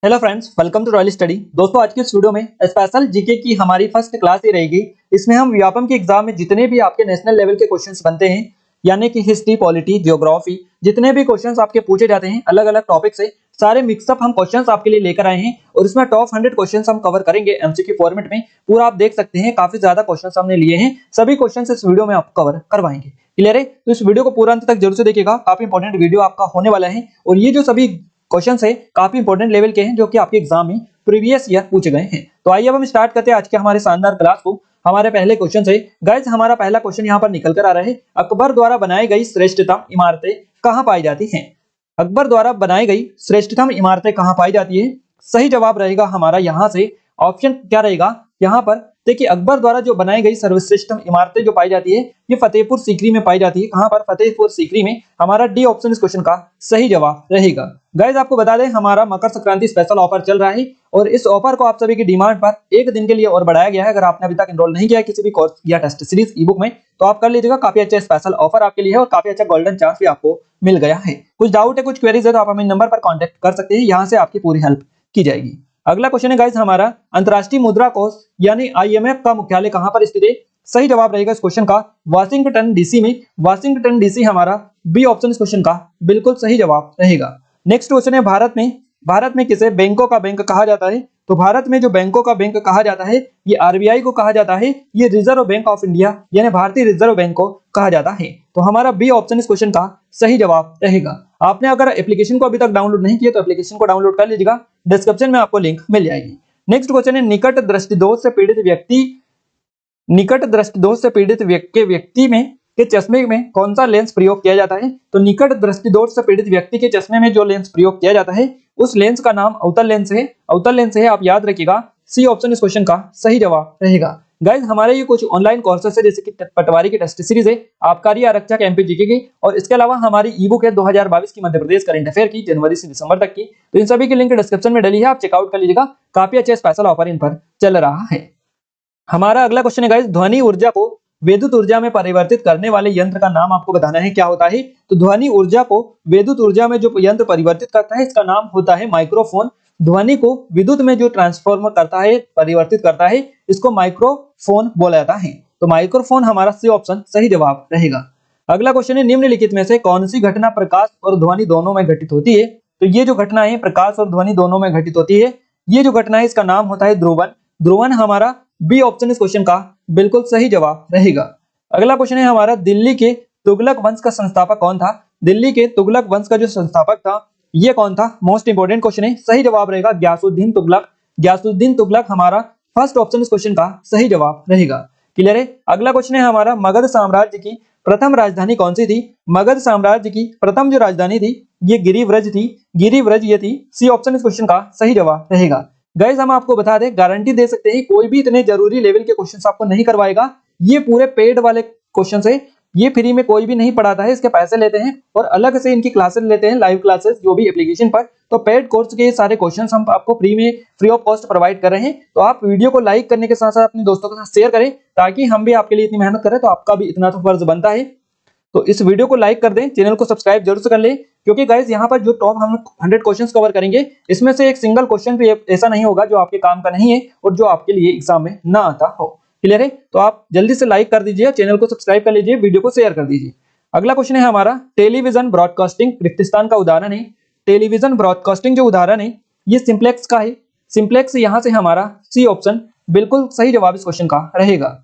Hello friends, welcome to Royal Study. दोस्तों, आज के इस वीडियो में स्पेशल जीके की हमारी फर्स्ट क्लास ही रहेगी। इसमें हम व्यापम के एग्जाम में जितने भी आपके नेशनल लेवल के क्वेश्चंस बनते हैं, यानी कि हिस्ट्री, पॉलिटी, ज्योग्राफी, जितने भी क्वेश्चंस आपके पूछे जाते हैं अलग अलग टॉपिक से, सारे मिक्सअप हम क्वेश्चंस आपके लिए लेकर आए हैं और इसमें टॉप 100 क्वेश्चंस हम कवर करेंगे एमसीक्यू फॉर्मेट में। पूरा आप देख सकते हैं, काफी ज्यादा क्वेश्चंस हमने लिए हैं, सभी क्वेश्चंस इस वीडियो में आपको कवर करवाएंगे। क्लियर है? तो इस वीडियो को पूरा अंत तक जरूर से देखिएगा, काफी इंपॉर्टेंट वीडियो आपका होने वाला है। और ये जो सभी क्वेश्चंस है काफी इंपॉर्टेंट लेवल के हैं जो कि आपके एग्जाम में प्रीवियस ईयर पूछे गए हैं। तो आइए अब हम स्टार्ट करते हैं आज के हमारे शानदार क्लास को। हमारे पहले क्वेश्चन से गाइस, हमारा पहला क्वेश्चन यहाँ पर निकल कर आ रहा है, अकबर द्वारा बनाई गई श्रेष्ठतम इमारतें कहाँ पाई जाती हैं? अकबर द्वारा बनाई गई श्रेष्ठतम इमारतें कहाँ पाई जाती है? सही जवाब रहेगा हमारा यहाँ से ऑप्शन क्या रहेगा यहाँ पर। देखिए, अकबर द्वारा जो बनाई गई सर्वश्रेष्ठ इमारतें जो पाई जाती है, ये फतेहपुर सीकरी में पाई जाती है। कहां पर? फतेहपुर सीकरी में। हमारा डी ऑप्शन इस क्वेश्चन का सही जवाब रहेगा। गाइस, आपको बता दें, हमारा मकर संक्रांति स्पेशल ऑफर चल रहा है और इस ऑफर को आप सभी की डिमांड पर एक दिन के लिए और बढ़ाया गया है। अगर आपने अभी तक एनरोल नहीं किया है किसी भी कोर्स या टेस्ट सीरीज ई बुक में, तो आप कर लीजिएगा। काफी अच्छा स्पेशल ऑफर आपके लिए है और काफी अच्छा गोल्डन चांस भी आपको मिल गया है। कुछ डाउट है, कुछ क्वेरीज है, तो आप हमें नंबर पर कॉन्टेक्ट कर सकते हैं, यहाँ से आपकी पूरी हेल्प की जाएगी। अगला क्वेश्चन है गाइस हमारा, अंतरराष्ट्रीय मुद्रा कोष यानी आईएमएफ का मुख्यालय कहां पर स्थित है? सही जवाब रहेगा इस क्वेश्चन का वाशिंगटन डीसी में। वाशिंगटन डीसी हमारा बी ऑप्शन इस क्वेश्चन का बिल्कुल सही जवाब रहेगा। नेक्स्ट क्वेश्चन है, भारत में किसे बैंकों का बैंक कहा जाता है? तो भारत में जो बैंकों का बैंक कहा जाता है, ये आरबीआई को कहा जाता है, ये रिजर्व बैंक ऑफ इंडिया यानी भारतीय रिजर्व बैंक को कहा जाता है। तो हमारा बी ऑप्शन इस क्वेश्चन का सही जवाब रहेगा। आपने अगर एप्लीकेशन को अभी तक डाउनलोड नहीं किया तो एप्लीकेशन को डाउनलोड कर लीजिएगा, डिस्क्रिप्शन में आपको लिंक मिल जाएगी। नेक्स्ट क्वेश्चन है, निकट दृष्टिदोष से पीड़ित व्यक्ति में के चश्मे में कौन सा लेंस प्रयोग किया जाता है? तो निकट दृष्टिदोष से पीड़ित व्यक्ति के चश्मे में जो लेंस प्रयोग किया जाता है, उस लेंस का नाम अवतल लेंस है। अवतल लेंस है, आप याद रखिएगा। सी ऑप्शन इस क्वेश्चन का सही जवाब रहेगा। गाइस, हमारे ये कुछ ऑनलाइन कोर्सेस है, जैसे कि पटवारी की टेस्ट सीरीज है, आबकारी आरक्षक एमपी जीके की, और इसके अलावा हमारी ई बुक है 2022 की मध्य प्रदेश करंट अफेयर की, जनवरी से दिसंबर तक की। तो इन सभी की लिंक डिस्क्रिप्शन में डली है, आप चेकआउट कर लीजिएगा। काफी अच्छे स्पेशल ऑफर इन पर चल रहा है। हमारा अगला क्वेश्चन है गाइस, ध्वनि ऊर्जा को विद्युत ऊर्जा में परिवर्तित करने वाले यंत्र का नाम आपको बताना है, क्या होता है? तो ध्वनि ऊर्जा को विद्युत ऊर्जा में जो यंत्र परिवर्तित करता है, इसका नाम होता है माइक्रोफोन। ध्वनि को विद्युत में जो ट्रांसफॉर्म करता है, परिवर्तित करता है, इसको माइक्रोफोन बोला जाता है। तो माइक्रोफोन हमारा सी ऑप्शन सही जवाब रहेगा। अगला क्वेश्चन है, निम्नलिखित में से कौन सी घटना प्रकाश और ध्वनि दोनों में घटित होती है? तो ये जो घटना है प्रकाश और ध्वनि दोनों में घटित होती है, ये जो घटना है इसका नाम होता है ध्रुवन। ध्रुवन हमारा बी ऑप्शन इस क्वेश्चन का बिल्कुल सही जवाब रहेगा। अगला क्वेश्चन है हमारा, दिल्ली के तुगलक वंश का संस्थापक कौन था? दिल्ली के तुगलक वंश का जो संस्थापक था, ये कौन था? मोस्ट इंपोर्टेंट क्वेश्चन है, सही जवाब रहेगा गयासुद्दीन तुगलक। गयासुद्दीन तुगलक हमारा फर्स्ट ऑप्शन इस क्वेश्चन का सही जवाब रहेगा। क्लियर है? अगला क्वेश्चन है हमारा, मगध साम्राज्य की प्रथम राजधानी कौन सी थी? मगध साम्राज्य की प्रथम जो राजधानी थी, ये गिरिव्रज थी। गिरिव्रज ये थी। सी ऑप्शन इस क्वेश्चन का सही जवाब रहेगा। गाइस, हम आपको बता दें, गारंटी दे सकते हैं, कोई भी इतने जरूरी लेवल के क्वेश्चंस आपको नहीं करवाएगा। ये पूरे पेड वाले क्वेश्चंस है, ये फ्री में कोई भी नहीं पढ़ाता है, इसके पैसे लेते हैं और अलग से इनकी क्लासेस लेते हैं, लाइव क्लासेस जो भी एप्लीकेशन पर। तो पेड कोर्स के सारे क्वेश्चंस हम आपको फ्री ऑफ कॉस्ट प्रोवाइड कर रहे हैं। तो आप वीडियो को लाइक करने के साथ साथ अपने दोस्तों के साथ शेयर करें, ताकि हम भी आपके लिए इतनी मेहनत करें, तो आपका भी इतना तो फर्ज बनता है। तो इस वीडियो को लाइक कर दें, चैनल को सब्सक्राइब जरूर से कर लें, क्योंकि गाइस यहाँ पर जो टॉप हम 100 क्वेश्चंस कवर करेंगे, इसमें से एक सिंगल क्वेश्चन भी ऐसा नहीं होगा जो आपके काम का नहीं है और जो आपके लिए एग्जाम में ना आता हो। क्लियर है? तो आप जल्दी से लाइक कर दीजिए, चैनल को सब्सक्राइब कर लीजिए, वीडियो को शेयर कर दीजिए। अगला क्वेश्चन है हमारा, टेलीविजन ब्रॉडकास्टिंग रिक्तिस्थान का उदाहरण है। टेलीविजन ब्रॉडकास्टिंग जो उदाहरण है, ये सिंप्लेक्स का है। सिंप्लेक्स यहाँ से हमारा सी ऑप्शन बिल्कुल सही जवाब इस क्वेश्चन का रहेगा।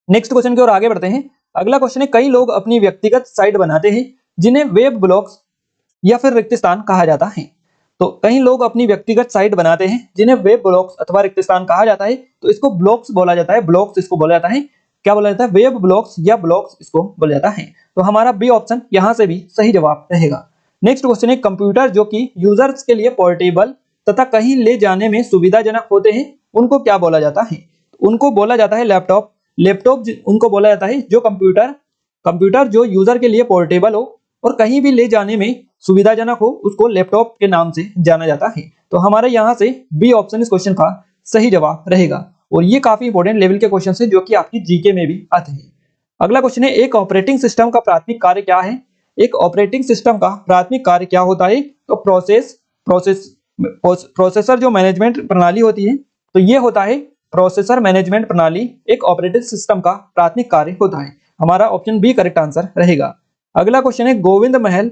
नेक्स्ट क्वेश्चन की ओर आगे बढ़ते हैं। अगला क्वेश्चन है, कई लोग अपनी व्यक्तिगत साइट बनाते हैं जिन्हें वेब ब्लॉग्स या फिर रिक्तिस्थान कहा जाता है। तो कई लोग अपनी व्यक्तिगत साइट बनाते हैं जिन्हें वेब ब्लॉग्स अथवा रिक्तिस्थान कहा जाता है, तो इसको ब्लॉग्स बोला जाता है। ब्लॉग्स इसको बोला जाता है, क्या बोला जाता है? वेब ब्लॉग्स या ब्लॉग्स इसको बोला जाता है। तो हमारा बी ऑप्शन यहाँ से भी सही जवाब रहेगा। नेक्स्ट क्वेश्चन है, कंप्यूटर जो कि यूजर्स के लिए पोर्टेबल तथा कहीं ले जाने में सुविधाजनक होते हैं, उनको क्या बोला जाता है? उनको बोला जाता है लैपटॉप। लैपटॉप उनको बोला जाता है जो कंप्यूटर जो यूजर के लिए पोर्टेबल हो और कहीं भी ले जाने में सुविधाजनक हो, उसको लैपटॉप के नाम से जाना जाता है। तो हमारे यहाँ से बी ऑप्शन इस क्वेश्चन का सही जवाब रहेगा। और ये काफी इंपॉर्टेंट लेवल के क्वेश्चन है जो कि आपकी जीके में भी आते हैं। अगला क्वेश्चन है, एक ऑपरेटिंग सिस्टम का प्राथमिक कार्य क्या है? एक ऑपरेटिंग सिस्टम का प्राथमिक कार्य क्या होता है? तो प्रोसेस प्रोसेसर जो मैनेजमेंट प्रणाली होती है, तो ये होता है प्रोसेसर मैनेजमेंट प्रणाली एक ऑपरेटिंग सिस्टम का प्राथमिक कार्य होता है। हमारा ऑप्शन बी करेक्ट आंसर रहेगा। अगला क्वेश्चन है गोविंद महल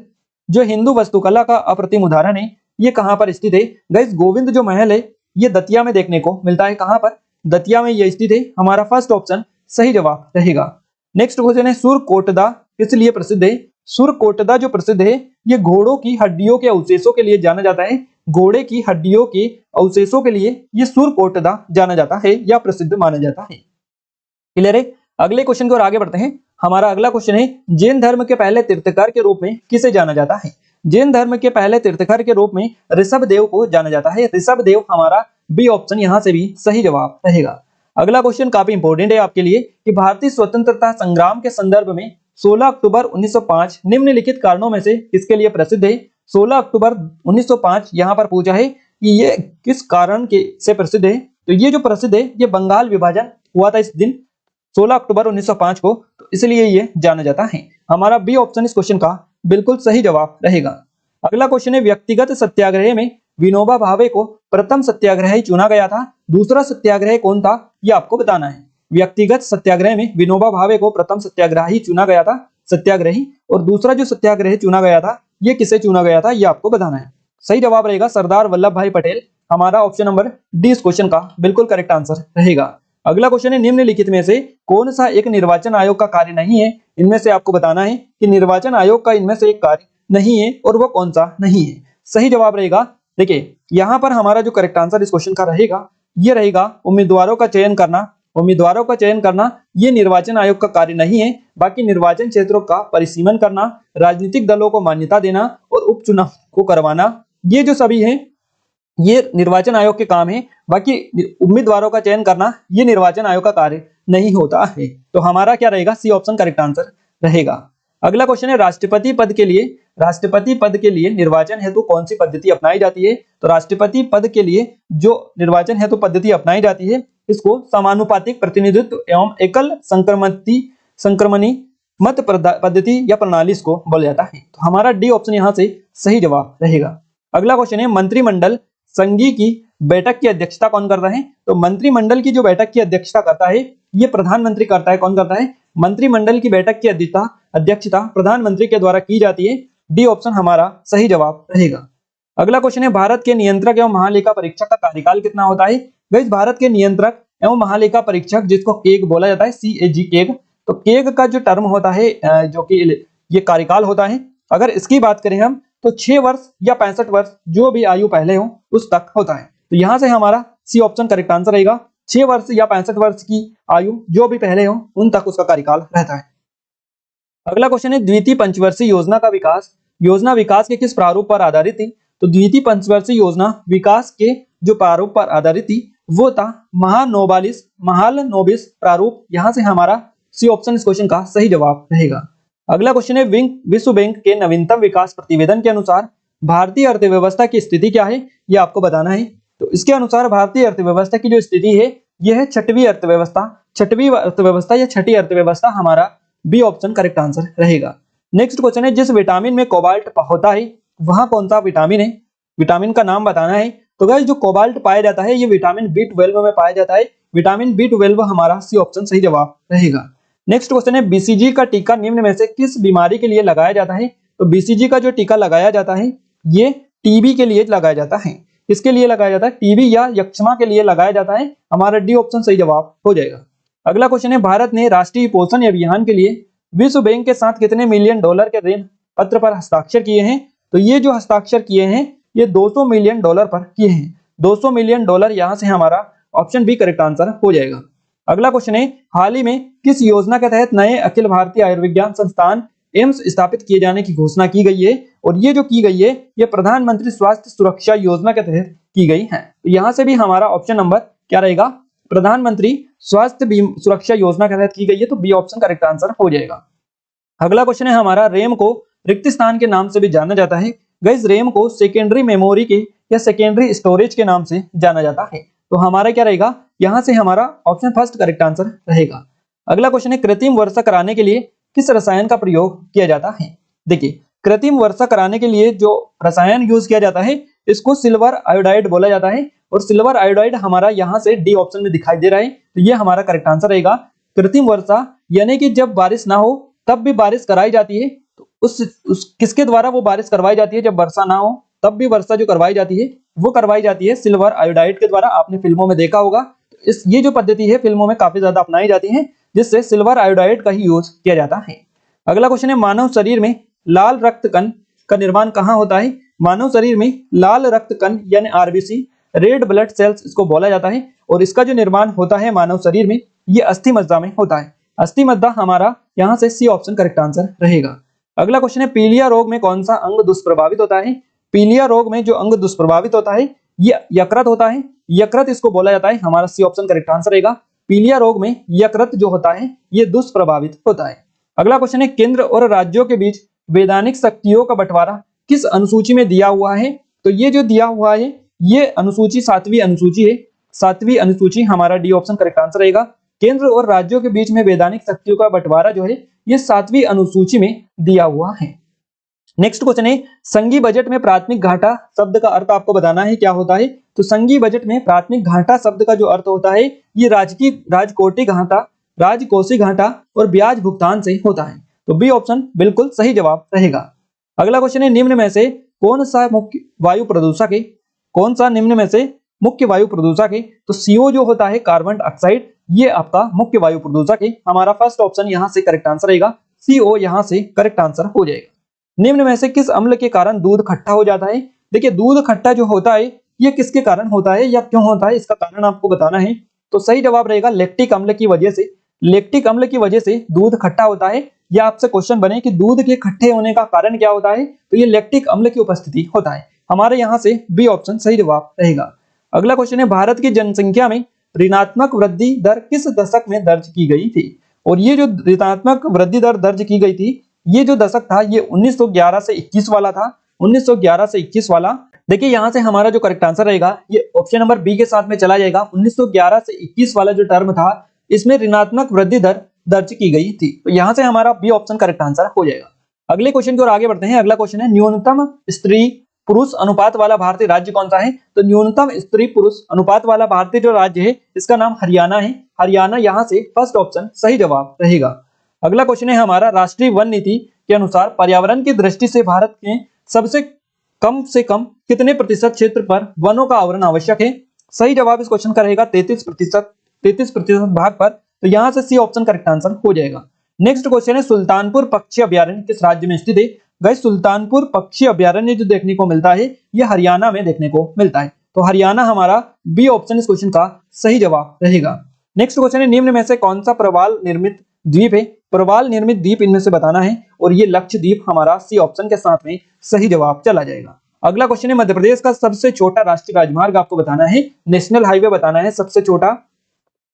जो हिंदू वास्तुकला का अप्रतिम उदाहरण है, ये कहां पर स्थित है? गाइस गोविंद जो महल है ये दतिया में देखने को मिलता है। कहां पर? दतिया में ये स्थित है। हमारा फर्स्ट ऑप्शन सही जवाब रहेगा। नेक्स्ट क्वेश्चन है सुरकोटदा किस लिए प्रसिद्ध है? सुरकोटदा जो प्रसिद्ध है ये घोड़ों की हड्डियों के अवशेषों के लिए जाना जाता है। घोड़े की हड्डियों के अवशेषों के लिए ये सुरकोटदा जाना जाता है या प्रसिद्ध माना जाता है। क्लियर है? अगले क्वेश्चन की ओर आगे बढ़ते हैं। हमारा अगला क्वेश्चन है जैन धर्म के पहले तीर्थंकर के रूप में किसे जाना जाता है? जैन धर्म के पहले तीर्थंकर के रूप में ऋषभदेव को जाना जाता है। ऋषभदेव हमारा बी ऑप्शन यहां से भी सही जवाब रहेगा। अगला क्वेश्चन काफी इंपॉर्टेंट है आपके लिए कि भारतीय स्वतंत्रता संग्राम के संदर्भ में 16 अक्टूबर 1905 निम्नलिखित कारणों में से किसके लिए प्रसिद्ध है? 16 अक्टूबर 1905 यहाँ पर पूछा है कि ये किस कारण के से प्रसिद्ध है? तो ये जो प्रसिद्ध है ये बंगाल विभाजन हुआ था इस दिन 16 अक्टूबर 1905 को, तो इसलिए ये जाना जाता है। हमारा बी ऑप्शन इस क्वेश्चन का बिल्कुल सही जवाब रहेगा। अगला क्वेश्चन है व्यक्तिगत सत्याग्रह में विनोबा भावे को प्रथम सत्याग्रही चुना गया था। दूसरा सत्याग्रह कौन था ये आपको बताना है। व्यक्तिगत सत्याग्रह में विनोबा भावे को प्रथम सत्याग्रही चुना गया था, सत्याग्रही, और दूसरा जो सत्याग्रह चुना गया था ये किसे चुना गया था ये आपको बताना है। सही जवाब रहेगा सरदार वल्लभ भाई पटेल। हमारा ऑप्शन नंबर डी इस क्वेश्चन का बिल्कुल करेक्ट आंसर रहेगा। अगला क्वेश्चन है निम्नलिखित में से कौन सा एक निर्वाचन आयोग का कार्य नहीं है? इनमें से आपको बताना है कि निर्वाचन आयोग का इनमें से एक कार्य नहीं है और वो कौन सा नहीं है। सही जवाब रहेगा, देखिए यहाँ पर हमारा जो करेक्ट आंसर इस क्वेश्चन का रहेगा ये रहेगा उम्मीदवारों का चयन करना। उम्मीदवारों का चयन करना ये निर्वाचन आयोग का कार्य नहीं है। बाकी निर्वाचन क्षेत्रों का परिसीमन करना, राजनीतिक दलों को मान्यता देना और उपचुनाव को करवाना, ये जो सभी है ये निर्वाचन आयोग के काम है। बाकी उम्मीदवारों का चयन करना ये निर्वाचन आयोग का कार्य नहीं होता है। तो हमारा क्या रहेगा? सी ऑप्शन करेक्ट आंसर रहेगा। अगला क्वेश्चन है राष्ट्रपति पद के लिए निर्वाचन हेतु कौन सी पद्धति अपनाई जाती है? तो राष्ट्रपति पद के लिए जो निर्वाचन हेतु पद्धति अपनाई जाती है इसको समानुपातिक प्रतिनिधित्व एवं एकल संक्रमणी मत पद्धति या प्रणाली इसको बोला जाता है। तो हमारा डी ऑप्शन यहाँ से सही जवाब रहेगा। अगला क्वेश्चन है मंत्रिमंडल संघी की बैठक की अध्यक्षता कौन करता है? तो मंत्रिमंडल की जो बैठक की अध्यक्षता करता है ये प्रधानमंत्री करता है। कौन करता है? मंत्रिमंडल की बैठक की अध्यक्षता प्रधानमंत्री के द्वारा की जाती है। डी ऑप्शन हमारा सही जवाब रहेगा। अगला क्वेश्चन है भारत के नियंत्रक एवं महालेखा परीक्षक का कार्यकाल कितना होता है? गाइस भारत के नियंत्रक एवं महालेखा परीक्षक जिसको केग बोला जाता है, CAG केग, तो केग का जो टर्म होता है जो कि ये कार्यकाल होता है, अगर इसकी बात करें हम तो 6 वर्ष या 65 वर्ष जो भी आयु पहले हो उस तक होता है। तो यहां से हमारा सी ऑप्शन करेक्ट आंसर रहेगा। 6 वर्ष या 65 वर्ष की आयु जो भी पहले हो उन तक उसका कार्यकाल रहता है। अगला क्वेश्चन है द्वितीय पंचवर्षीय योजना विकास के किस प्रारूप पर आधारित थी? तो द्वितीय पंचवर्षीय योजना विकास के जो प्रारूप पर आधारित थी वो था महालनोबिस प्रारूप। यहां से हमारा सी ऑप्शन इस क्वेश्चन का सही जवाब रहेगा। अगला क्वेश्चन है विश्व बैंक के नवीनतम विकास प्रतिवेदन के अनुसार भारतीय अर्थव्यवस्था की स्थिति क्या है ये आपको बताना है। तो इसके अनुसार भारतीय अर्थव्यवस्था की जो स्थिति है यह है छठवीं अर्थव्यवस्था या छठी अर्थव्यवस्था। हमारा बी ऑप्शन करेक्ट आंसर रहेगा। नेक्स्ट क्वेश्चन है जिस विटामिन में कोबाल्ट होता है वहां कौन सा विटामिन है? विटामिन का नाम बताना है। तो गाइस जो कोबाल्ट पाया जाता है ये विटामिन B12 में पाया जाता है। विटामिन B12 हमारा सी ऑप्शन सही जवाब रहेगा। नेक्स्ट क्वेश्चन है BCG का टीका निम्न में से किस बीमारी के लिए लगाया जाता है? तो BCG का जो टीका लगाया जाता है ये टीबी के लिए लगाया जाता है। किसके लिए लगाया जाता है? टीबी या यक्ष्मा के लिए लगाया जाता है। हमारा डी ऑप्शन सही जवाब हो जाएगा। अगला क्वेश्चन है भारत ने राष्ट्रीय पोषण अभियान के लिए विश्व बैंक के साथ कितने मिलियन डॉलर के ऋण पत्र पर हस्ताक्षर किए हैं? तो ये जो हस्ताक्षर किए हैं ये 200 मिलियन डॉलर पर किए हैं। 200 मिलियन डॉलर यहाँ से हमारा ऑप्शन बी करेक्ट आंसर हो जाएगा। अगला क्वेश्चन है हाल ही में किस योजना के तहत नए अखिल भारतीय आयुर्विज्ञान संस्थान एम्स स्थापित किए जाने की घोषणा की गई है? और ये जो की गई है ये प्रधानमंत्री स्वास्थ्य सुरक्षा योजना के तहत की गई है। तो यहाँ से भी हमारा ऑप्शन नंबर क्या रहेगा? प्रधानमंत्री स्वास्थ्य सुरक्षा योजना के तहत की गई है। तो बी ऑप्शन करेक्ट आंसर हो जाएगा। अगला क्वेश्चन है हमारा रैम को रिक्त स्थान के नाम से भी जाना जाता है। गाइस रैम को सेकेंडरी मेमोरी के या सेकेंडरी स्टोरेज के नाम से जाना जाता है। तो हमारा क्या रहेगा? यहाँ से हमारा ऑप्शन फर्स्ट करेक्ट आंसर रहेगा। अगला क्वेश्चन है कृत्रिम वर्षा कराने के लिए किस रसायन का प्रयोग किया जाता है? देखिए कृत्रिम वर्षा कराने के लिए जो रसायन यूज किया जाता है इसको सिल्वर आयोडाइड बोला जाता है और सिल्वर आयोडाइड हमारा यहाँ से डी ऑप्शन में दिखाई दे रहा है, तो ये हमारा करेक्ट आंसर रहेगा। कृत्रिम वर्षा यानी कि जब बारिश ना हो तब भी बारिश कराई जाती है, तो उस किसके द्वारा वो बारिश करवाई जाती है, जब वर्षा ना हो तब भी वर्षा जो करवाई जाती है वो करवाई जाती है सिल्वर आयोडाइड के द्वारा। आपने फिल्मों में देखा होगा, इस ये जो पद्धति है फिल्मों में काफी ज्यादा अपनाई जाती है, जिससे सिल्वर आयोडाइड का ही यूज किया जाता है। अगला क्वेश्चन है, मानव शरीर में लाल रक्त कण का निर्माण कहाँ होता है? मानव शरीर में लाल रक्त कण यानी आरबीसी, रेड ब्लड सेल्स इसको बोला जाता है, और इसका जो निर्माण होता है मानव शरीर में ये अस्थि मज्जा में होता है। अस्थि मज्जा हमारा यहाँ से सी ऑप्शन करेक्ट आंसर रहेगा। अगला क्वेश्चन है, पीलिया रोग में कौन सा अंग दुष्प्रभावित होता है? पीलिया रोग में जो अंग दुष्प्रभावित होता है ये यकृत होता है। यकृत इसको बोला जाता है, हमारा सी ऑप्शन करेक्ट आंसर रहेगा। पीलिया रोग में यकृत जो होता है ये दुष्प्रभावित होता है। अगला क्वेश्चन है, केंद्र और राज्यों के बीच वैधानिक शक्तियों का बंटवारा किस अनुसूची में दिया हुआ है? तो ये जो दिया हुआ है ये अनुसूची 7वीं अनुसूची है। 7वीं अनुसूची हमारा डी ऑप्शन करेक्ट आंसर रहेगा। केंद्र और राज्यों के बीच में वैधानिक शक्तियों का बंटवारा जो है ये 7वीं अनुसूची में दिया हुआ है। नेक्स्ट क्वेश्चन है, संघीय बजट में प्राथमिक घाटा शब्द का अर्थ आपको बताना है क्या होता है? तो संघीय बजट में प्राथमिक घाटा शब्द का जो अर्थ होता है ये राजकोषीय घाटा, राजकोषीय घाटा और ब्याज भुगतान से होता है। तो बी ऑप्शन बिल्कुल सही जवाब रहेगा। अगला क्वेश्चन है, निम्न में से कौन सा मुख्य वायु प्रदूषक है? कौन सा निम्न में से मुख्य वायु प्रदूषक है? तो CO जो होता है कार्बन डाइऑक्साइड ये आपका मुख्य वायु प्रदूषक है। हमारा फर्स्ट ऑप्शन यहाँ से करेक्ट आंसर रहेगा। CO यहाँ से करेक्ट आंसर हो जाएगा। निम्न में से किस अम्ल के कारण दूध खट्टा हो जाता है? देखिए दूध खट्टा जो होता है ये किसके कारण होता है या क्यों होता है, इसका कारण आपको बताना है। तो सही जवाब रहेगा लैक्टिक अम्ल की वजह से। लैक्टिक अम्ल की वजह से दूध खट्टा होता है। या आपसे क्वेश्चन बने कि दूध के खट्टे होने का कारण क्या होता है, तो ये लैक्टिक अम्ल की उपस्थिति होता है। हमारे यहाँ से बी ऑप्शन सही जवाब रहेगा। अगला क्वेश्चन है, भारत की जनसंख्या में ऋणात्मक वृद्धि दर किस दशक में दर्ज की गई थी? और ये जो ऋणात्मक वृद्धि दर दर्ज की गई थी ये जो दशक था ये 1911 से 21 वाला था। 1911 से 21 वाला। देखिए यहाँ से हमारा जो करेक्ट आंसर रहेगा ये ऑप्शन नंबर बी के साथ में चला जाएगा। 1911 से 21 वाला जो टर्म था इसमें ऋणात्मक वृद्धि दर दर्ज की गई थी, तो यहाँ से हमारा बी ऑप्शन करेक्ट आंसर हो जाएगा। अगले क्वेश्चन की ओर आगे बढ़ते हैं। अगला क्वेश्चन है, न्यूनतम स्त्री पुरुष अनुपात वाला भारतीय राज्य कौन सा है? तो न्यूनतम स्त्री पुरुष अनुपात वाला भारतीय जो राज्य है इसका नाम हरियाणा है। हरियाणा यहाँ से फर्स्ट ऑप्शन सही जवाब रहेगा। अगला क्वेश्चन है हमारा, राष्ट्रीय वन नीति के अनुसार पर्यावरण की दृष्टि से भारत के सबसे कम से कम कितने प्रतिशत क्षेत्र पर वनों का आवरण आवश्यक है? सही जवाब इस क्वेश्चन का रहेगा 33% भाग पर। तो यहाँ से सी ऑप्शन करेक्ट आंसर हो जाएगा। नेक्स्ट क्वेश्चन है, सुल्तानपुर पक्षी अभ्यारण्य किस राज्य में स्थित है? गाइस सुल्तानपुर पक्षी अभ्यारण्य जो देखने को मिलता है ये हरियाणा में देखने को मिलता है। तो हरियाणा हमारा बी ऑप्शन इस क्वेश्चन का सही जवाब रहेगा। नेक्स्ट क्वेश्चन है, निम्न में से कौन सा प्रवाल निर्मित द्वीप है? प्रवाल निर्मित द्वीप इनमें से बताना है, और ये लक्षद्वीप हमारा सी ऑप्शन के साथ में सही जवाब चला जाएगा। अगला क्वेश्चन है, मध्य प्रदेश का सबसे छोटा राष्ट्रीय राजमार्ग आपको बताना है, नेशनल हाईवे बताना है, सबसे छोटा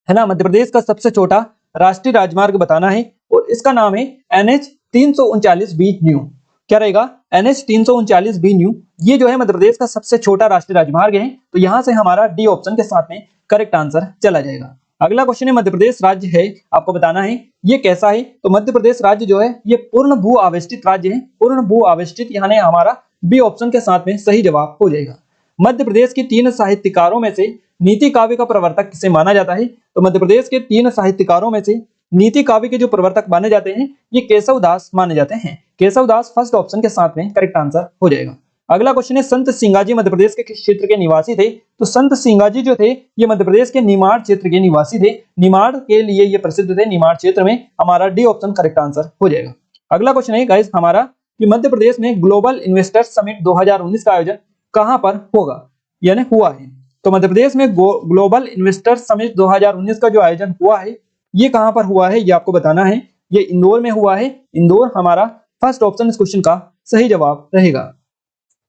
है ना, मध्य प्रदेश का सबसे छोटा राष्ट्रीय राजमार्ग बताना है, और इसका नाम है NH 339B न्यू। क्या रहेगा? NH 339B new. ये जो है मध्य प्रदेश का सबसे छोटा राष्ट्रीय राजमार्ग है, तो यहाँ से हमारा डी ऑप्शन के साथ में करेक्ट आंसर चला जाएगा। अगला क्वेश्चन है, मध्य प्रदेश राज्य है आपको बताना है ये कैसा है? तो मध्य प्रदेश राज्य जो है ये पूर्ण भू आवेष्टित राज्य है। पूर्ण भू आवेष्टित यानी हमारा बी ऑप्शन के साथ में सही जवाब हो जाएगा। मध्य प्रदेश के 3 साहित्यकारों में से नीति काव्य का प्रवर्तक किसे माना जाता है? तो मध्य प्रदेश के 3 साहित्यकारों में से नीति काव्य के जो प्रवर्तक माने जाते हैं ये केशव दास माने जाते हैं। केशव दास फर्स्ट ऑप्शन के साथ में करेक्ट आंसर हो जाएगा। अगला क्वेश्चन है, संत सिंगाजी मध्य प्रदेश के किस क्षेत्र के निवासी थे? तो संत सिंगाजी जो थे ये मध्य प्रदेश के निमाड़ क्षेत्र के निवासी थे। निमाड़ के लिए ये प्रसिद्ध थे, निमाड़ क्षेत्र में। हमारा डी ऑप्शन करेक्ट आंसर हो जाएगा। अगला क्वेश्चन है गाइस हमारा कि मध्य प्रदेश में ग्लोबल इन्वेस्टर्स समिट 2019 का आयोजन कहां पर होगा यानी हुआ है? तो मध्य प्रदेश में ग्लोबल इन्वेस्टर्स समिट 2019 का जो आयोजन हुआ है ये कहां पर हुआ है ये आपको बताना है। ये इंदौर में हुआ है। इंदौर हमारा फर्स्ट ऑप्शन इस क्वेश्चन का सही जवाब रहेगा।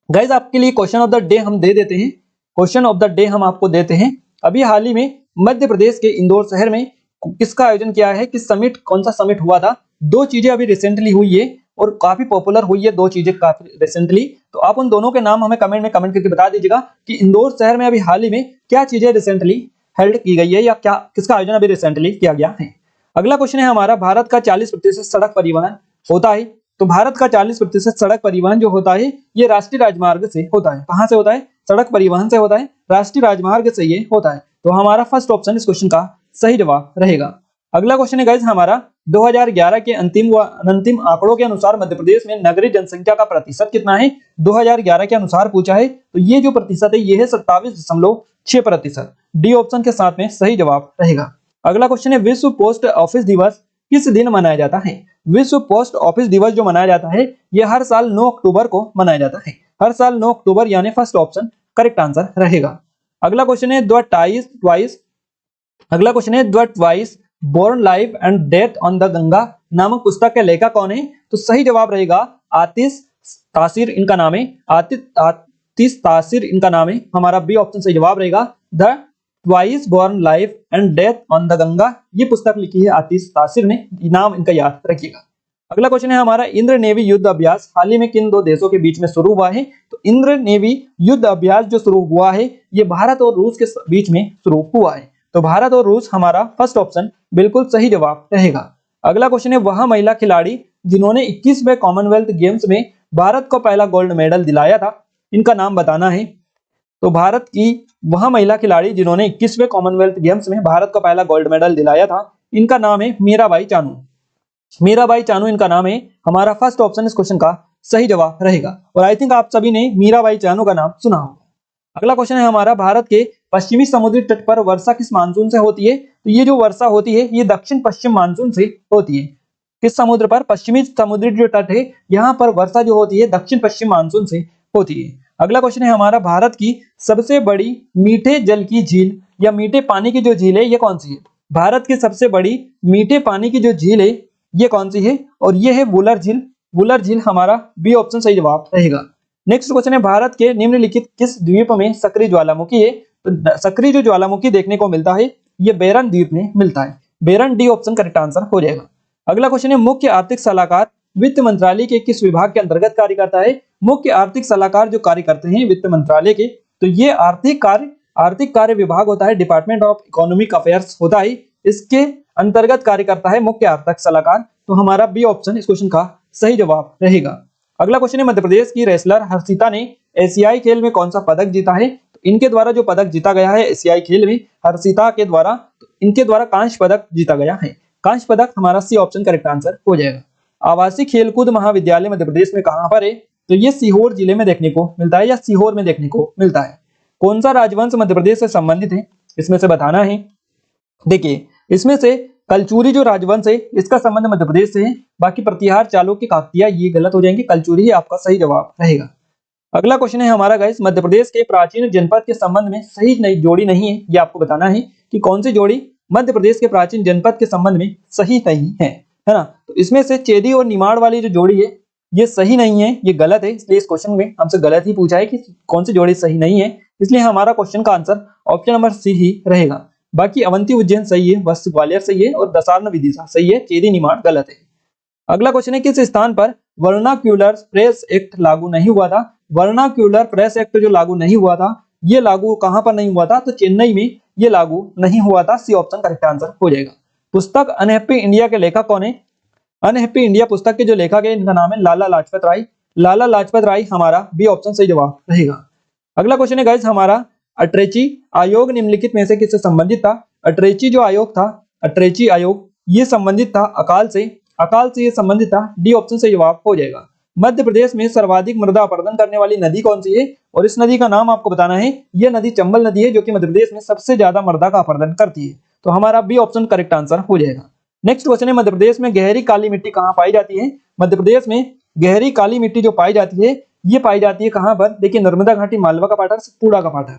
गाइज आपके लिए क्वेश्चन ऑफ द डे हम दे देते हैं। क्वेश्चन ऑफ द डे हम आपको देते हैं। अभी हाल ही में मध्य प्रदेश के इंदौर शहर में किसका आयोजन किया है? किस समिट, कौन सा समिट हुआ था? 2 चीजें अभी रिसेंटली हुई है और काफी पॉपुलर हुई है 2 चीजें काफी रिसेंटली। तो आप उन दोनों के नाम हमें कमेंट करके बता दीजिएगा कि इंदौर शहर में अभी हाल ही में क्या चीजें रिसेंटली हेल्ड की गई है या क्या किसका आयोजन अभी रिसेंटली किया गया है। अगला क्वेश्चन है हमारा, भारत का 40% सड़क परिवहन होता है तो भारत का 40% सड़क परिवहन जो होता है ये राष्ट्रीय राजमार्ग से होता है। कहां से होता है? सड़क परिवहन से होता है, राष्ट्रीय राजमार्ग से ये होता है। तो हमारा फर्स्ट ऑप्शन इस क्वेश्चन का सही जवाब रहेगा। अगला क्वेश्चन है गाइस हमारा 2011 के अंतिम आंकड़ों के अनुसार मध्य प्रदेश में नगरीय जनसंख्या का प्रतिशत कितना है? 2011 के अनुसार पूछा है, तो ये जो प्रतिशत है ये है 27.6%। डी ऑप्शन के साथ में सही जवाब रहेगा। अगला क्वेश्चन है विश्व पोस्ट ऑफिस दिवस किस दिन मनाया जाता है? विश्व पोस्ट ऑफिस दिवस जो मनाया जाता है ये हर साल 9 अक्टूबर को मनाया जाता है। हर साल 9 अक्टूबर यानी फर्स्ट ऑप्शन करेक्ट आंसर रहेगा। अगला क्वेश्चन है the twice born life and death on the Ganga नामक पुस्तक के लेखक कौन है? तो सही जवाब रहेगा आतिश तासीर इनका नाम है। आतिश तासीर इनका नाम है। हमारा बी ऑप्शन सही जवाब रहेगा। The twice born life and death on the Ganga ये पुस्तक लिखी है आतिश तासीर ने। नाम इनका याद रखिएगा। अगला क्वेश्चन है हमारा इंद्र नेवी युद्ध अभ्यास हाल ही में किन दो देशों के बीच में शुरू हुआ है? तो इंद्र नेवी युद्ध अभ्यास जो शुरू हुआ है ये भारत और रूस के बीच में शुरू हुआ है। तो भारत और रूस हमारा फर्स्ट ऑप्शन बिल्कुल सही जवाब रहेगा। अगला क्वेश्चन है वह महिला खिलाड़ी जिन्होंने 21वें कॉमनवेल्थ गेम्स में भारत को पहला गोल्ड मेडल दिलाया था, इनका नाम बताना है। तो भारत की वह महिला खिलाड़ी जिन्होंने 21वें कॉमनवेल्थ गेम्स में भारत को पहला गोल्ड मेडल दिलाया था, इनका नाम है मीराबाई चानू। मीराबाई चानू इनका नाम है। हमारा फर्स्ट ऑप्शन इस क्वेश्चन का सही जवाब रहेगा। और आई थिंक आप सभी ने मीराबाई चानू का नाम सुना होगा। अगला क्वेश्चन है हमारा भारत के पश्चिमी समुद्री तट पर वर्षा किस मानसून से होती है? तो ये जो वर्षा होती है ये दक्षिण पश्चिम मानसून से होती है। किस समुद्र पर? पश्चिमी समुद्री जो तट है यहाँ पर वर्षा जो होती है दक्षिण पश्चिम मानसून से होती है। अगला क्वेश्चन है हमारा भारत की सबसे बड़ी मीठे जल की झील या मीठे पानी की जो झील है ये कौन सी है? भारत की सबसे बड़ी मीठे पानी की जो झील है ये कौन सी है? और ये है वुलर झील। वुलर झील हमारा बी ऑप्शन सही जवाब रहेगा। नेक्स्ट क्वेश्चन है भारत के निम्नलिखित किस द्वीप में सक्रिय ज्वालामुखी है? तो सक्रिय जो ज्वालामुखी देखने को मिलता है ये बेरन द्वीप में मिलता है। बेरन डी ऑप्शन करेक्ट आंसर हो जाएगा। अगला क्वेश्चन है मुख्य आर्थिक सलाहकार वित्त मंत्रालय के किस विभाग के अंतर्गत कार्य करता है? मुख्य आर्थिक सलाहकार जो कार्य करते हैं वित्त मंत्रालय के, तो ये आर्थिक कार्य विभाग होता है, डिपार्टमेंट ऑफ इकोनॉमिक अफेयर्स होता है, इसके अंतर्गत कार्य करता है मुख्य आर्थिक सलाहकार। तो हमारा बी ऑप्शन इस क्वेश्चन का सही जवाब रहेगा। अगला क्वेश्चन है मध्य प्रदेश की रेसलर हर्षिता ने एशियाई खेल में कौन सा पदक जीता है? तो इनके द्वारा जो पदक जीता गया है एशियाई खेल में हर्षिता के द्वारा, तो इनके द्वारा कांस्य पदक जीता गया है। कांस्य पदक हमारा सी ऑप्शन करेक्ट आंसर हो जाएगा। आवासीय खेलकूद महाविद्यालय मध्य प्रदेश में कहां पर है? तो ये सीहोर जिले में देखने को मिलता है या सीहोर में देखने को मिलता है। कौन सा राजवंश मध्य प्रदेश से संबंधित है इसमें से बताना है। देखिए इसमें से कलचुरी जो राजवंश है इसका संबंध मध्य प्रदेश से है, बाकी प्रतिहार चालुक्य काकतीय ये गलत हो जाएंगे, कलचुरी ही आपका सही जवाब रहेगा। अगला क्वेश्चन है हमारा गाइस मध्य प्रदेश के प्राचीन जनपद के संबंध में सही जोड़ी नहीं है, ये आपको बताना है कि कौन सी जोड़ी मध्य प्रदेश के प्राचीन जनपद के संबंध में सही नहीं है ना। तो इसमें से चेदी और निमाड़ वाली जो जोड़ी है ये सही नहीं है, ये गलत है, इसलिए इस क्वेश्चन में हमसे गलत ही पूछा है कि कौन सी जोड़ी सही नहीं है, इसलिए हमारा क्वेश्चन का आंसर ऑप्शन नंबर सी ही रहेगा। बाकी अवंती उज्जैन सही है, वत्स ग्वालियर सही है और दसारन विदिशा सही है, चेदी निमाड़ गलत है। अगला क्वेश्चन है किस स्थान पर वर्नाक्यूलर प्रेस एक्ट लागू नहीं हुआ था? वर्नाक्यूलर प्रेस एक्ट जो लागू नहीं हुआ था ये लागू कहां पर नहीं हुआ था? तो चेन्नई में ये लागू नहीं हुआ था। सी ऑप्शन करेक्ट आंसर हो जाएगा। पुस्तक अनहैप्पी इंडिया के लेखक कौन है? अनहैप्पी इंडिया पुस्तक के जो लेखक है इनका नाम है लाला लाजपत राय। लाला लाजपत राय हमारा बी ऑप्शन सही जवाब रहेगा। अगला क्वेश्चन है गाइस हमारा अट्रेची आयोग निम्नलिखित में से किससे संबंधित था? अट्रेची जो आयोग था, अट्रेची आयोग ये संबंधित था अकाल से ये संबंधित था। डी ऑप्शन से जवाब हो जाएगा। मध्य प्रदेश में सर्वाधिक मृदा अपरदन करने वाली नदी कौन सी है? और इस नदी का नाम आपको बताना है। यह नदी चंबल नदी है जो कि मध्य प्रदेश में सबसे ज्यादा मृदा का अपरदन करती है। तो हमारा बी ऑप्शन करेक्ट आंसर हो जाएगा। नेक्स्ट क्वेश्चन है मध्य प्रदेश में गहरी काली मिट्टी कहाँ पाई जाती है? मध्य प्रदेश में गहरी काली मिट्टी जो पाई जाती है ये पाई जाती है कहाँ पर? देखिए नर्मदा घाटी, मालवा का पाठर, सतपुड़ा का पाठर।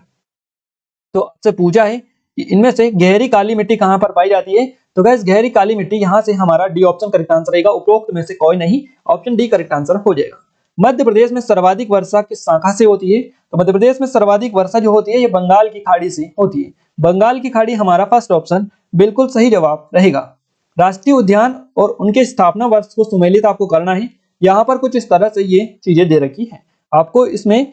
तो आपसे पूछा है कि इनमें से गहरी काली मिट्टी कहां पर पाई जाती है? तो गाइस गहरी काली मिट्टी यहां से हमारा डी ऑप्शन करेक्ट आंसर रहेगा। उपरोक्त में से कोई नहीं, ऑप्शन डी करेक्ट आंसर हो जाएगा। मध्य प्रदेश में सर्वाधिक वर्षा किस शाखा से होती है? तो मध्य प्रदेश में सर्वाधिक वर्षा जो होती है ये बंगाल की खाड़ी से होती है। बंगाल की खाड़ी हमारा फर्स्ट ऑप्शन बिल्कुल सही जवाब रहेगा। राष्ट्रीय उद्यान और उनके स्थापना वर्ष को सुमेलित आपको करना है। यहाँ पर कुछ इस तरह से ये चीजें दे रखी है, आपको इसमें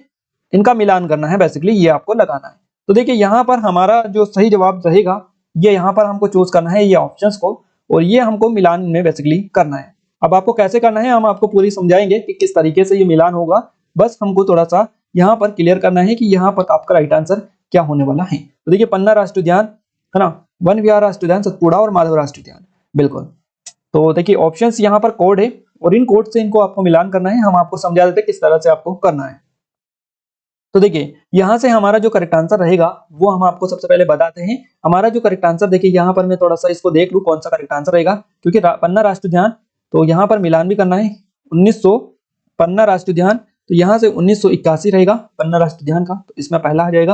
इनका मिलान करना है, बेसिकली ये आपको लगाना है। तो देखिए यहाँ पर हमारा जो सही जवाब रहेगा ये यहाँ पर हमको चूज करना है ये ऑप्शंस को, और ये हमको मिलान में बेसिकली करना है। अब आपको कैसे करना है हम आपको पूरी समझाएंगे कि किस तरीके से ये मिलान होगा। बस हमको थोड़ा सा यहाँ पर क्लियर करना है कि यहाँ पर आपका राइट आंसर क्या होने वाला है। तो देखिए पन्ना राष्ट्रीय उद्यान है ना, वन विहार राष्ट्रीय उद्यान, सतपुड़ा और माधव राष्ट्रीय उद्यान, बिल्कुल। तो देखिए ऑप्शंस यहाँ पर कोड है और इन कोड से इनको आपको मिलान करना है। हम आपको समझा देते हैं किस तरह से आपको करना है। तो देखिए यहाँ से हमारा जो करेक्ट आंसर रहेगा वो हम आपको सबसे पहले बताते हैं। हमारा जो करेक्ट आंसर देखिए यहाँ पर मैं थोड़ा सा इसको देख लूं कौन सा करेक्ट आंसर रहेगा, क्योंकि पन्ना राष्ट्रीय उद्यान तो यहाँ पर मिलान भी करना है 1900 पन्ना राष्ट्रीय उद्यान, तो यहाँ से 1981 रहेगा पन्ना राष्ट्रीय उद्यान का, तो इसमें पहला आ जाएगा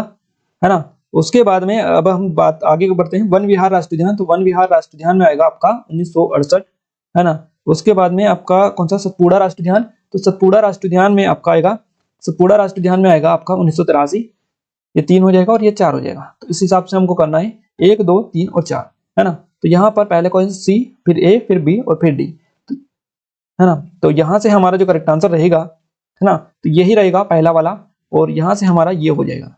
है ना। उसके बाद में अब हम बात आगे बढ़ते हैं वन विहार राष्ट्रीय उद्यान, तो वन विहार राष्ट्रीय उद्यान में आएगा आपका 1968 है ना। उसके बाद में आपका कौन सा सतपुड़ा राष्ट्रीय उद्यान, तो सतपुड़ा राष्ट्रीय उद्यान में आपका आएगा, सतपुड़ा राष्ट्रीय उद्यान में आएगा आपका 1983, ये 3 हो जाएगा और ये 4 हो जाएगा। तो इस हिसाब से हमको करना है 1 2 3 और 4 है ना। तो यहाँ पर पहले कौन सा सी, फिर ए, फिर बी और फिर डी है ना। तो यहाँ से हमारा जो करेक्ट आंसर रहेगा है ना, तो यही रहेगा पहला वाला, और यहाँ से हमारा ये हो जाएगा।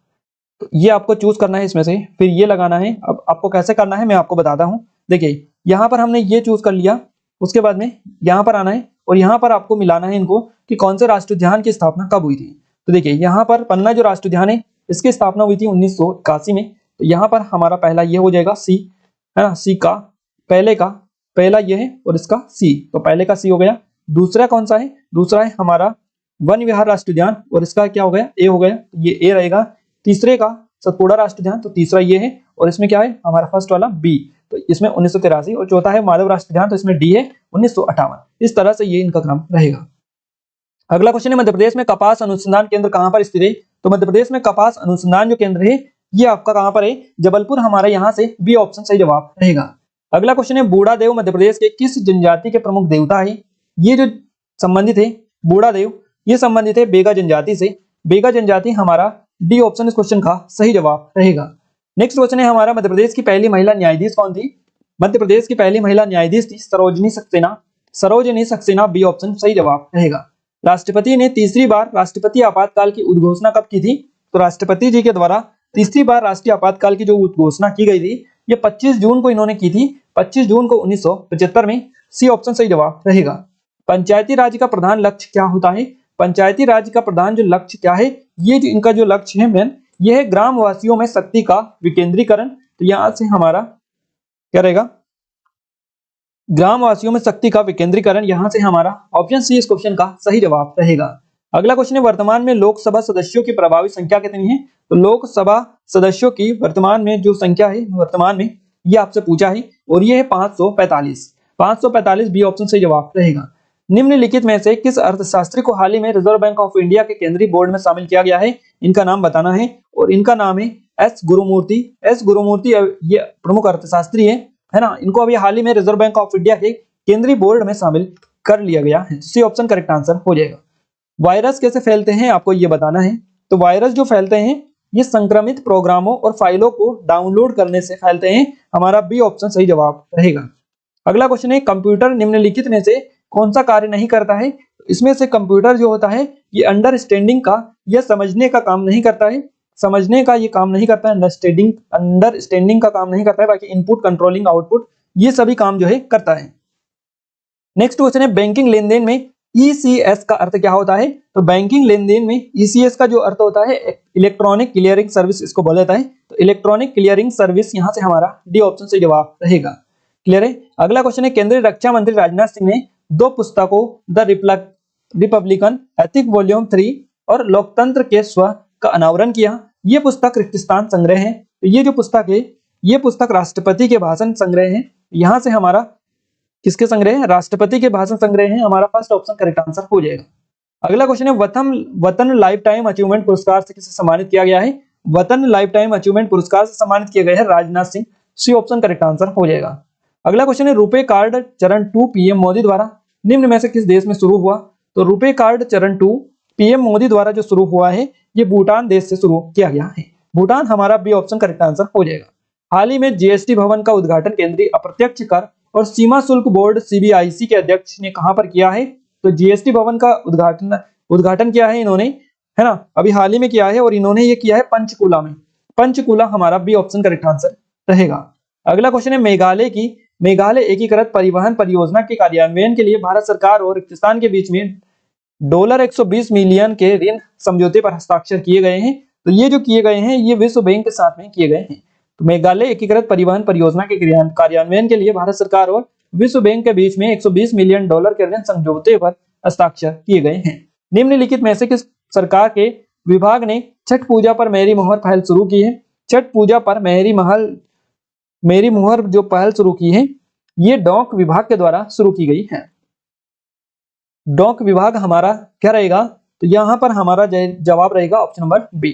तो ये आपको चूज करना है इसमें से, फिर ये लगाना है। अब आपको कैसे करना है मैं आपको बताता हूँ। देखिए यहाँ पर हमने ये चूज कर लिया, उसके बाद में यहाँ पर आना है और यहाँ पर आपको मिलाना है इनको कि कौन से राष्ट्रीय उद्यान की स्थापना कब हुई थी। तो देखिए यहाँ पर पन्ना जो राष्ट्रीय उद्यान है इसकी स्थापना हुई थी 1981 में, तो यहाँ पर हमारा पहला ये हो जाएगा सी है ना, सी का पहला ये है और इसका सी, तो पहले का सी हो गया। दूसरा कौन सा है, दूसरा है हमारा वन विहार राष्ट्रीय उद्यान और इसका क्या हो गया, ए हो गया, ये ए रहेगा। तीसरे का सतपुड़ा राष्ट्रीय उद्यान, तो तीसरा ये है और इसमें क्या है हमारा फर्स्ट वाला बी, तो इसमें 1983, और चौथा है माधव राष्ट्रीय उद्यान, तो इसमें डी है 1958। इस तरह से ये इनका क्रम रहेगा। अगला क्वेश्चन है मध्य प्रदेश में कपास अनुसंधान केंद्र कहां पर स्थित है। तो मध्य प्रदेश में कपास अनुसंधान जो केंद्र है ये आपका कहां पर है, जबलपुर, हमारा यहाँ से बी ऑप्शन सही जवाब रहेगा। अगला क्वेश्चन है बूढ़ा देव मध्य प्रदेश के किस जनजाति के प्रमुख देवता है। ये जो संबंधित है बूढ़ा देव, ये संबंधित है बेगा जनजाति से। बेगा जनजाति हमारा डी ऑप्शन इस क्वेश्चन का सही जवाब रहेगा। नेक्स्ट क्वेश्चन है हमारा मध्य प्रदेश की पहली महिला न्यायाधीश कौन थी। मध्य प्रदेश की पहली महिला न्यायाधीश थी सरोजनी सक्सेना, बी ऑप्शन सही जवाब रहेगा। राष्ट्रपति ने तीसरी बार राष्ट्रपति आपातकाल की उद्घोषणा कब की थी। तो राष्ट्रपति जी के द्वारा तीसरी बार राष्ट्रीय आपातकाल की जो उद्घोषणा की गई थी ये 25 जून को इन्होंने की थी, 25 जून को 1975 में, सी ऑप्शन सही जवाब रहेगा। पंचायती राज का प्रधान लक्ष्य क्या होता है। पंचायती राज का प्रधान जो लक्ष्य क्या है, ये जो इनका जो लक्ष्य है मेन, ये है ग्राम वासियों में शक्ति का विकेंद्रीकरण। तो यहां से हमारा क्या रहेगा, ग्राम वासियों में शक्ति का विकेंद्रीकरण, यहां से हमारा ऑप्शन सी इस क्वेश्चन का सही जवाब रहेगा। अगला क्वेश्चन है वर्तमान में लोकसभा सदस्यों की प्रभावी संख्या कितनी है। तो लोकसभा सदस्यों की वर्तमान में जो संख्या है, वर्तमान में ये आपसे पूछा है और ये है 545, बी ऑप्शन सही जवाब रहेगा। निम्नलिखित में से किस अर्थशास्त्री को हाल ही में रिजर्व बैंक ऑफ इंडिया के केंद्रीय बोर्ड में शामिल किया गया है, इनका नाम बताना है, और इनका नाम है एस गुरुमूर्ति। ये प्रमुख अर्थशास्त्री है ना, इनको अभी हाल ही में रिजर्व बैंक ऑफ इंडिया के केंद्रीय बोर्ड में शामिल कर लिया गया है। सी ऑप्शन करेक्ट आंसर हो जाएगा। वायरस कैसे फैलते हैं आपको ये बताना है। तो वायरस जो फैलते हैं ये संक्रमित प्रोग्रामों और फाइलों को डाउनलोड करने से फैलते हैं, हमारा बी ऑप्शन सही जवाब रहेगा। अगला क्वेश्चन है कंप्यूटर निम्नलिखित में से कौन सा कार्य नहीं करता है। इसमें से कंप्यूटर जो होता है ये अंडरस्टैंडिंग का या समझने का काम नहीं करता है, समझने का ये काम नहीं करता है, अंडरस्टैंडिंग का काम नहीं करता है, बाकी इनपुट, कंट्रोलिंग, आउटपुट, ये सभी काम जो है करता है। नेक्स्ट क्वेश्चन है बैंकिंग लेनदेन में ईसीएस का अर्थ क्या होता है। तो बैंकिंग लेनदेन में ईसीएस का जो अर्थ होता है इलेक्ट्रॉनिक क्लियरिंग सर्विस, इसको बोला जाता है। तो इलेक्ट्रॉनिक क्लियरिंग सर्विस, यहां से हमारा डी ऑप्शन से जवाब रहेगा। क्लियर है। अगला क्वेश्चन है केंद्रीय रक्षा मंत्री राजनाथ सिंह ने 2 पुस्तकों द रिपब्लिकन एथिक वॉल्यूम 3 और लोकतंत्र के स्व का अनावरण किया। ये पुस्तक रिक्तिस्तान संग्रह है। तो ये जो पुस्तक है ये पुस्तक राष्ट्रपति के भाषण संग्रह है। यहां से हमारा किसके संग्रह है, राष्ट्रपति के भाषण संग्रह है, हमारा फर्स्ट ऑप्शन करेक्ट आंसर हो जाएगा। अगला क्वेश्चन है वतन लाइफ टाइम अचीवमेंट पुरस्कार से किसे सम्मानित किया गया है। वतन लाइफ टाइम अचीवमेंट पुरस्कार से सम्मानित किए गए हैं Rajnath Singh, C option correct answer हो जाएगा। अगला क्वेश्चन है रुपे कार्ड चरण 2 पीएम मोदी द्वारा निम्न में से किस देश में शुरू हुआ। तो रुपे कार्ड चरण 2 पीएम मोदी द्वारा जो शुरू हुआ है ये भूटान देश से शुरू किया गया है। भूटान, हमारा बी ऑप्शन करेक्ट आंसर हो जाएगा। हाल ही में जीएसटी भवन का उद्घाटन केंद्रीय अप्रत्यक्ष कर और सीमा शुल्क बोर्ड सीबीआईसी के अध्यक्ष ने कहां पर किया है। तो जीएसटी भवन का उद्घाटन किया है इन्होंने, है ना, अभी हाल ही में किया है, और इन्होंने ये किया है पंचकुला में। पंचकुला, हमारा बी ऑप्शन करेक्ट आंसर रहेगा। अगला क्वेश्चन है मेघालय की मेघालय एकीकृत परिवहन परियोजना के कार्यान्वयन के लिए भारत सरकार और रिक्तिस्तान के बीच में $120 मिलियन के ऋण समझौते पर हस्ताक्षर किए गए हैं। तो ये जो किए गए हैं ये विश्व बैंक के साथ में किए गए हैं। तो मेघालय एकीकृत परिवहन परियोजना के कार्यान्वयन के लिए भारत सरकार और विश्व बैंक के बीच में $120 मिलियन के ऋण समझौते पर हस्ताक्षर किए गए हैं। निम्नलिखित में से किस सरकार के विभाग ने छठ पूजा पर मेरी मोहर पहल शुरू की है? छठ पूजा पर मेरी मोहर जो पहल शुरू की है ये डाक विभाग के द्वारा शुरू की गई है। डाक विभाग हमारा क्या रहेगा? तो यहाँ पर हमारा जवाब रहेगा ऑप्शन नंबर बी।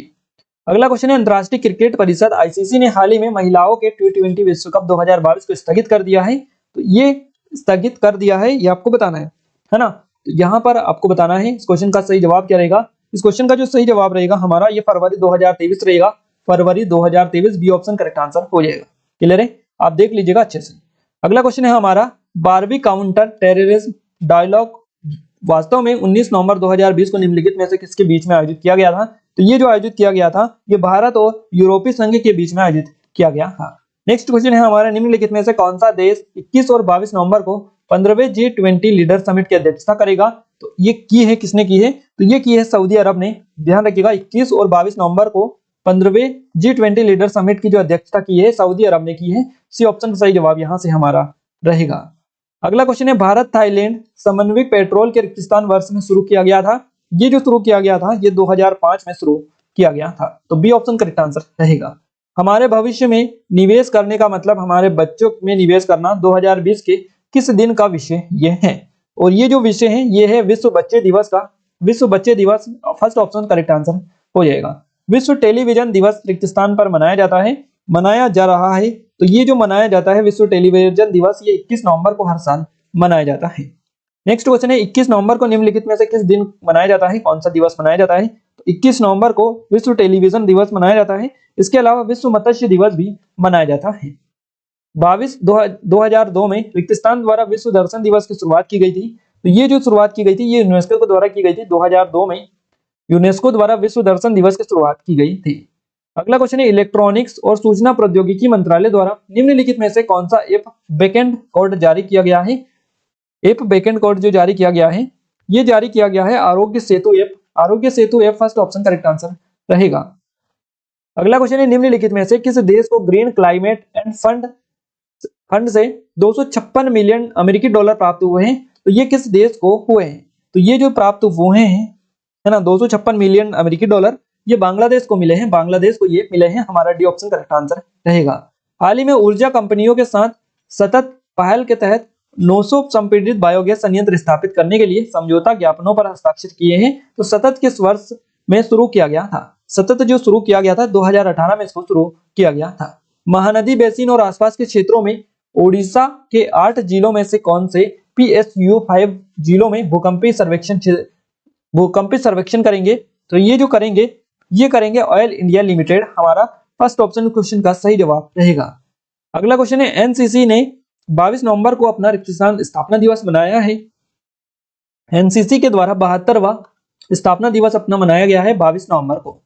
अगला क्वेश्चन है, अंतर्राष्ट्रीय क्रिकेट परिषद आईसीसी ने हाल ही में महिलाओं के T20 विश्व कप 2022 को स्थगित कर दिया है। तो ये स्थगित कर दिया है ये आपको बताना है ना। तो यहाँ पर आपको बताना है इस क्वेश्चन का सही जवाब क्या रहेगा। इस क्वेश्चन का जो सही जवाब रहेगा हमारा ये फरवरी 2023 रहेगा। फरवरी 2023 बी ऑप्शन करेक्ट आंसर हो जाएगा। क्लियर है, आप देख लीजिएगा अच्छे से। अगला क्वेश्चन है हमारा 12वीं काउंटर टेररिज्म डायलॉग वास्तव में 19 नवंबर 2020 को निम्नलिखित में से किसके बीच में आयोजित किया गया था? तो ये जो आयोजित किया गया था ये भारत और यूरोपीय संघ के बीच में आयोजित किया गया था। नेक्स्ट क्वेश्चन है हमारा, निम्नलिखित में से कौन सा देश 21 और 22 नवंबर को 15वें G20 लीडर समिट की अध्यक्षता करेगा? तो ये की है, किसने की है? तो ये की है सऊदी अरब ने। ध्यान रखिएगा 21 और 22 नवंबर को 15वें G20 लीडर समिट की जो अध्यक्षता की है सऊदी अरब ने की है। सी ऑप्शन सही जवाब यहाँ से हमारा रहेगा। अगला क्वेश्चन है, भारत थाईलैंड समन्वित पेट्रोल के रिक्तिस्तान वर्ष में शुरू किया गया था। ये जो शुरू किया गया था ये 2005 में शुरू किया गया था। तो बी ऑप्शन करेक्ट आंसर रहेगा। हमारे भविष्य में निवेश करने का मतलब हमारे बच्चों में निवेश करना 2020 के किस दिन का विषय ये है? और ये जो विषय है ये है विश्व बच्चे दिवस का। विश्व बच्चे दिवस फर्स्ट ऑप्शन करेक्ट आंसर हो जाएगा। विश्व टेलीविजन दिवस रिक्तिस्तान पर मनाया जा रहा है। तो ये जो मनाया जाता है विश्व टेलीविजन दिवस ये 21 नवंबर को हर साल मनाया जाता है। नेक्स्ट क्वेश्चन है, 21 नवंबर को निम्नलिखित में से किस दिन मनाया जाता है? कौन सा दिवस मनाया जाता है? तो 21 नवंबर को विश्व टेलीविजन दिवस मनाया जाता है। इसके अलावा विश्व मत्स्य दिवस भी मनाया जाता है। 2002 में रिक्तिस्तान द्वारा विश्व दर्शन दिवस की शुरुआत की गई थी। तो ये जो शुरुआत की गई थी ये यूनेस्को के द्वारा की गई थी। 2002 में यूनेस्को द्वारा विश्व दर्शन दिवस की शुरुआत की गई थी। अगला क्वेश्चन है, इलेक्ट्रॉनिक्स और सूचना प्रौद्योगिकी मंत्रालय द्वारा निम्नलिखित में से कौन सा ऐप बैकएंड कोड जारी किया गया है? ऐप बैकएंड कोड जो जारी किया गया है ये जारी किया गया है आरोग्य Setu app. Aarogya Setu app first option correct answer रहेगा। अगला क्वेश्चन है, निम्नलिखित में से किस देश को ग्रीन क्लाइमेट एंड फंड से 256 मिलियन अमेरिकी डॉलर प्राप्त हुए हैं? तो ये किस देश को हुए हैं? तो ये जो प्राप्त हुए हैं है ना 256 मिलियन अमेरिकी डॉलर ये बांग्लादेश को मिले हैं। बांग्लादेश को ये मिले हैं। हमारा डी ऑप्शन करेक्ट आंसर रहेगा। हाल ही में ऊर्जा कंपनियों के साथ सतत पहल के तहत 900 संपीड़ित बायोगैस संयंत्र स्थापित करने के लिए समझौता ज्ञापनों पर हस्ताक्षर किए हैं। तो सतत किस वर्ष में शुरू किया गया था? सतत जो शुरू किया गया था 2018 में इसको शुरू किया गया था। महानदी बेसिन और आसपास के क्षेत्रों में ओडिशा के 8 जिलों में से कौन से PSU 5 जिलों में भूकंपीय सर्वेक्षण करेंगे? तो ये जो करेंगे ये करेंगे ऑयल इंडिया लिमिटेड। हमारा फर्स्ट ऑप्शन क्वेश्चन का सही जवाब रहेगा। अगला क्वेश्चन है, एनसीसी ने 22 नवंबर को अपना रिक्तिस्तान स्थापना दिवस मनाया है। एनसीसी के द्वारा 72वां स्थापना दिवस अपना मनाया गया है 22 नवंबर को।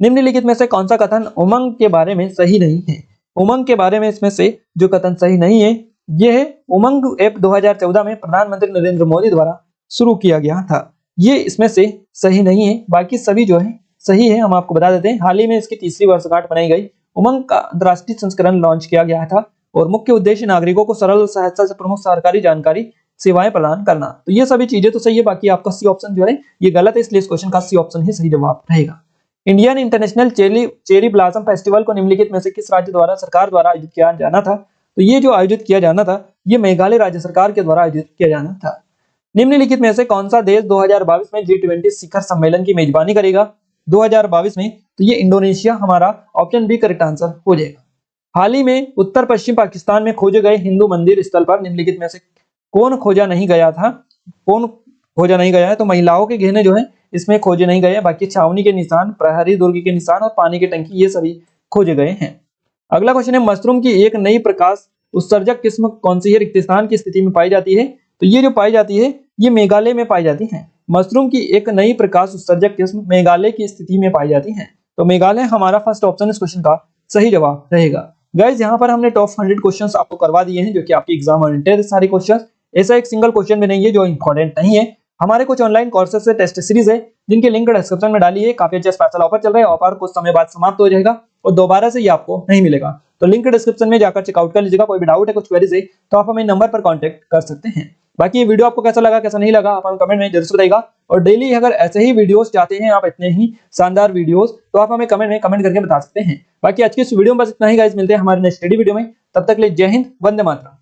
निम्नलिखित में से कौन सा कथन उमंग के बारे में सही नहीं है? उमंग के बारे में इसमें से जो कथन सही नहीं है ये है उमंग ऐप 2014 में प्रधानमंत्री नरेंद्र मोदी द्वारा शुरू किया गया था। ये इसमें से सही नहीं है, बाकी सभी जो है सही है। हम आपको बता देते हैं हाल ही में इसकी 3री वर्षगांठ मनाई गई। उमंग का अंतर्राष्ट्रीय संस्करण लॉन्च किया गया था और मुख्य उद्देश्य नागरिकों को सरल सहजता से प्रमुख सरकारी जानकारी सेवाएं प्रदान करना। तो ये सभी चीजें तो सही है, बाकी आपका सी ऑप्शन जो है ये गलत है, इसलिए इस क्वेश्चन का सी ऑप्शन ही सही जवाब रहेगा। Indian international cherry blossom festival को निम्नलिखित में से किस राज्य द्वारा सरकार द्वारा आयोजित किया जाना था? तो ये जो आयोजित किया जाना था ये मेघालय राज्य सरकार के द्वारा आयोजित किया जाना था। निम्नलिखित में से कौन सा देश 2022 में G20 शिखर सम्मेलन की मेजबानी करेगा 2022 में? तो ये इंडोनेशिया हमारा ऑप्शन बी करेक्ट आंसर हो जाएगा। हाल ही में उत्तर पश्चिम पाकिस्तान में खोजे गए हिंदू मंदिर स्थल पर निम्नलिखित में से कौन खोजा नहीं गया था? कौन खोजा नहीं गया है? तो महिलाओं के गहने जो है इसमें खोजे नहीं गए हैं, बाकी छावनी के निशान, प्रहरी दुर्ग के निशान और पानी की टंकी ये सभी खोजे गए हैं। अगला क्वेश्चन है, मशरूम की एक नई प्रकाश उत्सर्जक किस्म कौन सी है रिक्तिस्तान की स्थिति में पाई जाती है? तो ये जो पाई जाती है ये मेघालय में पाई जाती है। मशरूम की एक नई प्रकाश उत्सर्जक किस्म मेघालय की स्थिति में पाई जाती है। तो मेघालय हमारा फर्स्ट ऑप्शन इस क्वेश्चन का सही जवाब रहेगा। गाइस यहाँ पर हमने टॉप 100 क्वेश्चंस आपको करवा दिए हैं जो कि आपके एग्जाम ओरिएंटेड सारे क्वेश्चंस। ऐसा एक सिंगल क्वेश्चन भी नहीं है जो इंपॉर्टेंट नहीं है। हमारे कुछ ऑनलाइन कोर्सेज से टेस्ट सीरीज है जिनके लिंक डिस्क्रिप्शन में डाली है। काफी अच्छा स्पेशल ऑफर चल रहा है, ऑफर कुछ समय बाद समाप्त हो जाएगा और दोबारा से ये आपको नहीं मिलेगा। तो लिंक डिस्क्रिप्शन में जाकर चेकआउट कर लीजिएगा। कोई भी डाउट है, कुछ क्वेरीज है तो आप हमें नंबर पर कॉन्टेक्ट कर सकते हैं। बाकी ये वीडियो आपको कैसा लगा, कैसा नहीं लगा, आप हमें कमेंट में जरूर बताइएगा। और डेली अगर ऐसे ही वीडियोस चाहते हैं आप, इतने ही शानदार वीडियोस, तो आप हमें कमेंट में कमेंट करके बता सकते हैं। बाकी आज की इस वीडियो में बस इतना ही गाइस, मिलते हैं हमारे नेक्स्ट स्टडी वीडियो में। तब तक के लिए जय हिंद, वंदे मातरम।